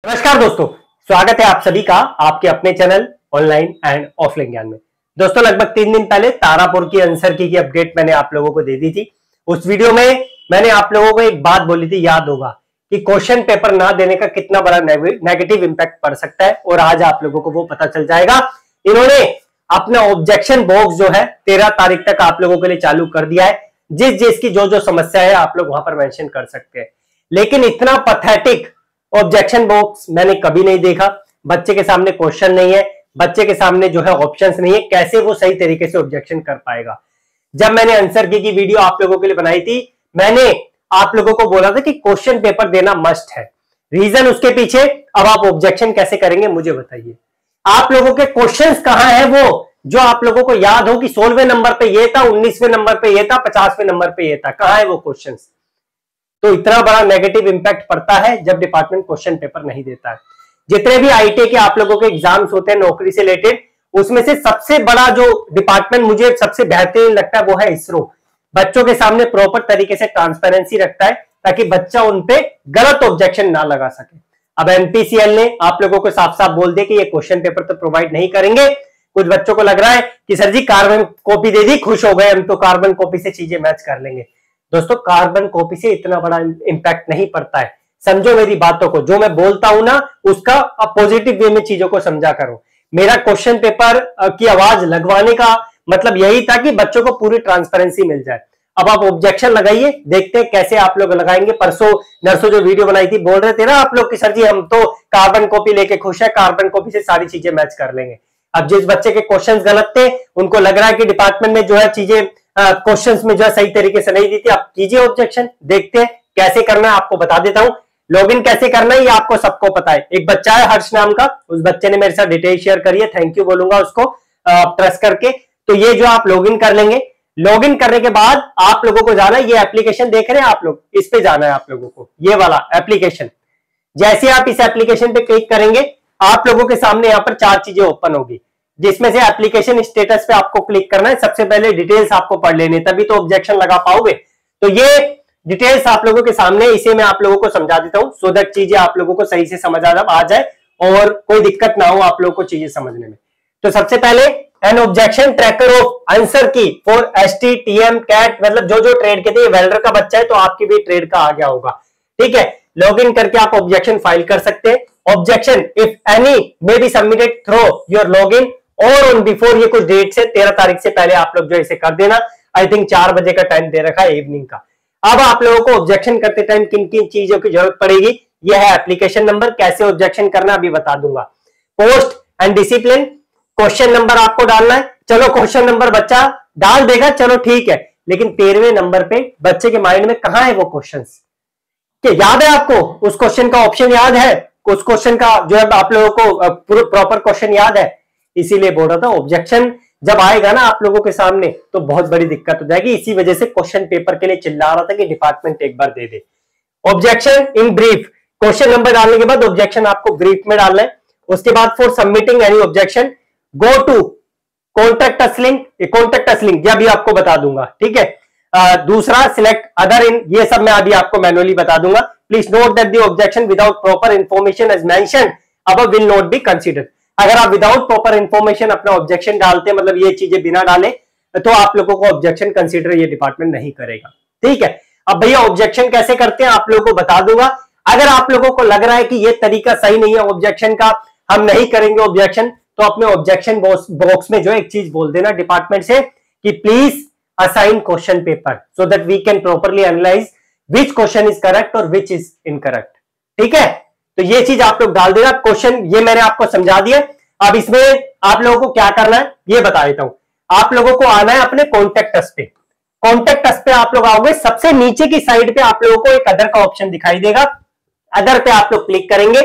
नमस्कार दोस्तों, स्वागत है आप सभी का आपके अपने चैनल ऑनलाइन एंड ऑफलाइन ज्ञान में। दोस्तों, लगभग 3 दिन पहले तारापुर की आंसर की अपडेट मैंने आप लोगों को दे दी थी। उस वीडियो में मैंने आप लोगों को एक बात बोली थी, याद होगा, कि क्वेश्चन पेपर ना देने का कितना बड़ा नेगेटिव इंपैक्ट पड़ सकता है, और आज आप लोगों को वो पता चल जाएगा। इन्होंने अपना ऑब्जेक्शन बॉक्स जो है 13 तारीख तक आप लोगों के लिए चालू कर दिया है। जिसकी जो समस्या है आप लोग वहां पर मेंशन कर सकते हैं, लेकिन इतना पैथेटिक ऑब्जेक्शन बॉक्स मैंने कभी नहीं देखा। बच्चे के सामने क्वेश्चन नहीं है, बच्चे के सामने जो है ऑप्शंस नहीं है, कैसे वो सही तरीके से ऑब्जेक्शन कर पाएगा। जब मैंने आंसर की वीडियो आप लोगों के लिए बनाई थी, मैंने आप लोगों को बोला था कि क्वेश्चन पेपर देना मस्ट है। रीजन उसके पीछे, अब आप ऑब्जेक्शन कैसे करेंगे मुझे बताइए। आप लोगों के क्वेश्चंस कहां है वो जो आप लोगों को याद हो कि 16वें नंबर पे ये था, 19वें नंबर पे ये था, 50वें नंबर पे ये था, कहां है वो क्वेश्चंस। तो इतना बड़ा नेगेटिव इंपैक्ट पड़ता है जब डिपार्टमेंट क्वेश्चन पेपर नहीं देता है। जितने भी आईटी के आप लोगों के एग्जाम्स होते हैं नौकरी से रिलेटेड, उसमें से सबसे बड़ा जो डिपार्टमेंट मुझे सबसे बेहतरीन लगता है वो है इसरो। बच्चों के सामने प्रॉपर तरीके से ट्रांसपेरेंसी रखता है ताकि बच्चा उनपे गलत ऑब्जेक्शन ना लगा सके। अब एनपीसीएल ने आप लोगों को साफ साफ बोल दिया कि ये क्वेश्चन पेपर तो प्रोवाइड नहीं करेंगे। कुछ बच्चों को लग रहा है कि सर जी कार्बन कॉपी दे दी, खुश हो गए हम, तो कार्बन कॉपी से चीजें मैच कर लेंगे। दोस्तों, कार्बन कॉपी से इतना बड़ा इंपैक्ट नहीं पड़ता है। समझो मेरी बातों को, जो मैं बोलता हूं ना उसका पॉजिटिव वे में चीजों को समझा करो। मेरा क्वेश्चन पेपर की आवाज लगवाने का मतलब यही था कि बच्चों को पूरी ट्रांसपेरेंसी मिल जाए। अब आप ऑब्जेक्शन लगाइए, देखते हैं कैसे आप लोग लगाएंगे। परसों नरसों जो वीडियो बनाई थी, बोल रहे थे ना आप लोग कि सर जी हम तो कार्बन कॉपी लेके खुश है, कार्बन कॉपी से सारी चीजें मैच कर लेंगे। अब जिस बच्चे के क्वेश्चंस गलत थे, उनको लग रहा है कि डिपार्टमेंट में जो है चीजें क्वेश्चंस में जो है सही तरीके से नहीं दी थी, आप कीजिए ऑब्जेक्शन। देखते हैं कैसे करना है, आपको बता देता हूं। लॉगिन कैसे करना है ये आपको सबको पता है। एक बच्चा है हर्ष नाम का, उस बच्चे ने मेरे साथ डिटेल शेयर करी है, थैंक यू बोलूंगा उसको ट्रस्ट करके। तो ये जो आप लॉगिन कर लेंगे, लॉगिन करने के बाद आप लोगों को जाना है, ये एप्लीकेशन देख रहे हैं आप लोग, इस पे जाना है आप लोगों को, ये वाला एप्लीकेशन। जैसे आप इस एप्लीकेशन पे क्लिक करेंगे, आप लोगों के सामने यहाँ पर 4 चीजें ओपन होगी, जिसमें से एप्लीकेशन स्टेटस पे आपको क्लिक करना है। सबसे पहले डिटेल्स आपको पढ़ लेने, तभी तो ऑब्जेक्शन लगा पाओगे। तो ये डिटेल्स आप लोगों के सामने, इसे मैं आप लोगों को समझा देता हूं सो दैट चीजें आप लोगों को सही से समझ आ जाए और कोई दिक्कत ना हो आप लोगों को चीजें समझने में। तो सबसे पहले N objection tracker of answer की फॉर एसटी टीएम कैट, मतलब जो ट्रेड के थे, वेल्डर का बच्चा है तो आपकी भी ट्रेड का आ गया होगा, ठीक है। लॉगिन करके आप ऑब्जेक्शन फाइल कर सकते हैं। Objection if any may be submitted through your login और ऑन बिफोर, ये कुछ डेट से 13 तारीख से पहले आप लोग जो इसे कर देना। आई थिंक 4 बजे का टाइम दे रखा है इवनिंग का। अब आप लोगों को ऑब्जेक्शन करते टाइम किन किन चीजों की जरूरत पड़ेगी, यह है एप्लीकेशन नंबर, कैसे ऑब्जेक्शन करना अभी बता दूंगा। Post and discipline, question number आपको डालना है। चलो क्वेश्चन नंबर बच्चा डाल देगा, चलो ठीक है, लेकिन 13वें नंबर पे बच्चे के माइंड में कहां है वो क्वेश्चन, याद है आपको? उस क्वेश्चन का ऑप्शन याद है? उस क्वेश्चन का जो है आप लोगों को प्रॉपर क्वेश्चन याद है? इसीलिए बोल रहा था ऑब्जेक्शन जब आएगा ना आप लोगों के सामने तो बहुत बड़ी दिक्कत हो जाएगी। इसी वजह से क्वेश्चन पेपर के लिए चिल्ला रहा था कि डिपार्टमेंट एक बार दे दे। Objection in brief, question number डालने के बाद ऑब्जेक्शन आपको ब्रीफ में डालना है। उसके बाद for submitting any objection go to contact us link, contact us link यह भी आपको बता दूंगा, ठीक है। दूसरा सिलेक्ट अदर इन, ये सब मैं अभी आपको मैनुअली बता दूंगा। Please note that the objection without proper information as mentioned above will not be considered. अगर आप विदाउट प्रॉपर इंफॉर्मेशन अपना ऑब्जेक्शन डालते हैं, मतलब ये चीजें बिना डाले, तो आप लोगों को ऑब्जेक्शन कंसीडर ये डिपार्टमेंट नहीं करेगा, ठीक है। अब भैया ऑब्जेक्शन कैसे करते हैं आप लोगों को बता दूंगा। अगर आप लोगों को लग रहा है कि ये तरीका सही नहीं है ऑब्जेक्शन का, हम नहीं करेंगे ऑब्जेक्शन, तो अपने ऑब्जेक्शन बॉक्स में जो एक चीज बोल देना डिपार्टमेंट से कि please assign question paper so that we can properly analyse which question is correct और विच इज इनकरेक्ट, ठीक है। तो ये चीज आप लोग डाल देना। क्वेश्चन ये मैंने आपको समझा दिया। अब इसमें आप लोगों को क्या करना है ये बता देता हूं। आप लोगों को आना है अपने कॉन्टेक्ट अस पे। कॉन्टेक्ट अस पे आप लोग आओगे, सबसे नीचे की साइड पे आप लोगों को एक अदर का ऑप्शन दिखाई देगा। अदर पे आप लोग क्लिक करेंगे,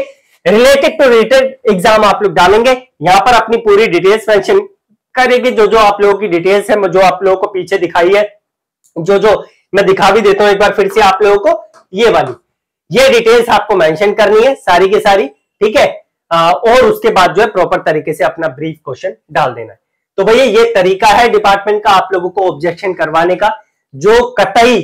रिलेटेड टू रिटेड एग्जाम आप लोग डालेंगे। यहां पर अपनी पूरी डिटेल्स मेंशन करेंगे, जो आप लोगों की डिटेल्स है, जो आप लोगों को पीछे दिखाई है, जो मैं दिखा भी देता हूं एक बार फिर से आप लोगों को। ये वाली ये डिटेल्स आपको मेंशन करनी है सारी के सारी, ठीक है। और उसके बाद जो है प्रॉपर तरीके से अपना ब्रीफ क्वेश्चन डाल देना है। तो भैया ये तरीका है डिपार्टमेंट का आप लोगों को ऑब्जेक्शन करवाने का, जो कतई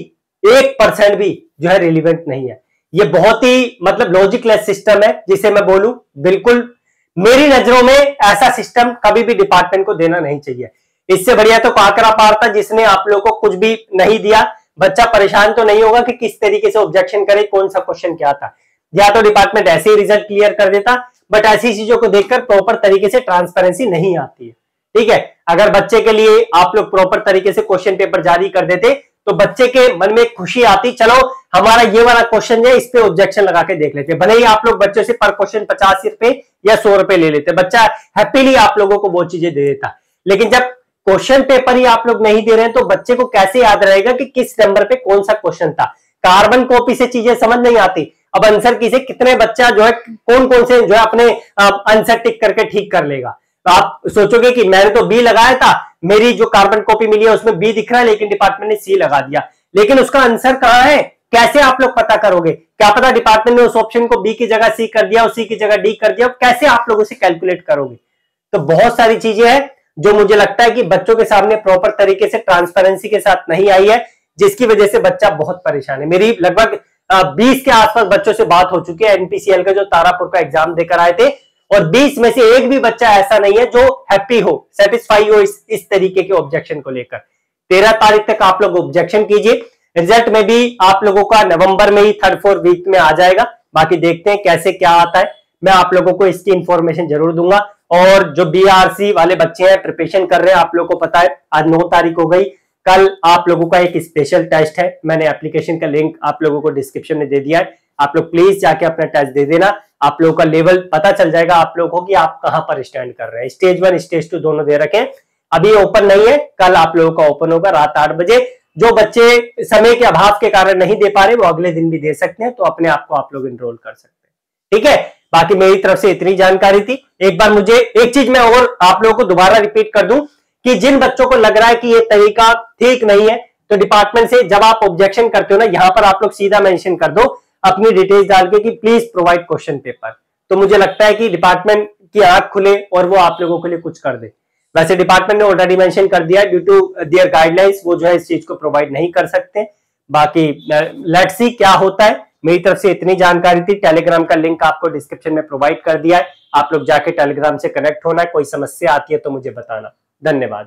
1% भी जो है रिलीवेंट नहीं है। ये बहुत ही मतलब लॉजिकलेस सिस्टम है जिसे मैं बोलूं, बिल्कुल मेरी नजरों में ऐसा सिस्टम कभी भी डिपार्टमेंट को देना नहीं चाहिए। इससे बढ़िया तो काकरा पार था जिसने आप लोगों को कुछ भी नहीं दिया। बच्चा परेशान तो नहीं होगा कि किस तरीके से ऑब्जेक्शन करे, कौन सा क्वेश्चन क्या था, या तो डिपार्टमेंट ऐसे ही रिजल्ट क्लियर कर देता। बट ऐसी चीजों को देखकर प्रॉपर तरीके से ट्रांसपेरेंसी नहीं आती है। ठीक है, अगर बच्चे के लिए आप लोग प्रॉपर तरीके से क्वेश्चन पेपर जारी कर देते तो बच्चे के मन में खुशी आती, चलो हमारा ये वाला क्वेश्चन है, इस पे ऑब्जेक्शन लगा के देख लेते। भले ही आप लोग बच्चों से पर क्वेश्चन 50 रुपए या 100 रुपए ले लेते, बच्चा हैप्पीली आप लोगों को वो चीजें दे देता। लेकिन जब क्वेश्चन पेपर ही आप लोग नहीं दे रहे हैं तो बच्चे को कैसे याद रहेगा कि किस नंबर पे कौन सा क्वेश्चन था। कार्बन कॉपी से चीजें समझ नहीं आती। अब आंसर की से कितने बच्चा जो है कौन कौन से जो है अपने आंसर टिक करके ठीक कर लेगा। तो आप सोचोगे कि मैंने तो बी लगाया था, मेरी जो कार्बन कॉपी मिली है उसमें बी दिख रहा है लेकिन डिपार्टमेंट ने सी लगा दिया, लेकिन उसका आंसर कहां है, कैसे आप लोग पता करोगे? क्या पता डिपार्टमेंट ने उस ऑप्शन को बी की जगह सी कर दिया और सी की जगह डी कर दिया, कैसे आप लोग उसे कैलकुलेट करोगे? तो बहुत सारी चीजें हैं जो मुझे लगता है कि बच्चों के सामने प्रॉपर तरीके से ट्रांसपेरेंसी के साथ नहीं आई है, जिसकी वजह से बच्चा बहुत परेशान है। मेरी लगभग 20 के आसपास बच्चों से बात हो चुकी है एनपीसीएल का जो तारापुर का एग्जाम देकर आए थे, और 20 में से एक भी बच्चा ऐसा नहीं है जो हैप्पी हो, सेटिस्फाई हो इस तरीके के ऑब्जेक्शन को लेकर। 13 तारीख तक आप लोग ऑब्जेक्शन कीजिए। रिजल्ट में भी आप लोगों का नवंबर में ही 3-4 वीक में आ जाएगा। बाकी देखते हैं कैसे क्या आता है, मैं आप लोगों को इसकी इंफॉर्मेशन जरूर दूंगा। और जो बीआरसी वाले बच्चे हैं प्रिपरेशन कर रहे हैं, आप लोगों को पता है आज 9 तारीख हो गई, कल आप लोगों का एक स्पेशल टेस्ट है। मैंने एप्लीकेशन का लिंक आप लोगों को डिस्क्रिप्शन में दे दिया है, आप लोग प्लीज जाके अपना टेस्ट दे देना। आप लोगों का लेवल पता चल जाएगा आप लोगों को कि आप कहां पर स्टैंड कर रहे हैं। स्टेज 1 स्टेज 2 दोनों दे रखे हैं, अभी ओपन नहीं है, कल आप लोगों का ओपन होगा रात 8 बजे। जो बच्चे समय के अभाव के कारण नहीं दे पा रहे वो अगले दिन भी दे सकते हैं, तो अपने आप को आप लोग एनरोल कर सकते हैं। ठीक है, बाकी मेरी तरफ से इतनी जानकारी थी। एक बार मुझे एक चीज मैं और आप लोगों को दोबारा रिपीट कर दूं कि जिन बच्चों को लग रहा है कि ये तरीका ठीक नहीं है तो डिपार्टमेंट से जब आप ऑब्जेक्शन करते हो ना, यहां पर आप लोग सीधा मेंशन कर दो अपनी डिटेल्स डाल के कि प्लीज प्रोवाइड क्वेश्चन पेपर। तो मुझे लगता है कि डिपार्टमेंट की आंख खुले और वो आप लोगों के लिए कुछ कर दे। वैसे डिपार्टमेंट ने ऑलरेडी मेंशन कर दिया है ड्यू टू देयर गाइडलाइंस, वो जो है इस चीज को प्रोवाइड नहीं कर सकते। बाकी लेट्स सी क्या होता है। मेरी तरफ से इतनी जानकारी थी। टेलीग्राम का लिंक आपको डिस्क्रिप्शन में प्रोवाइड कर दिया है, आप लोग जाके टेलीग्राम से कनेक्ट होना है। कोई समस्या आती है तो मुझे बताना। धन्यवाद।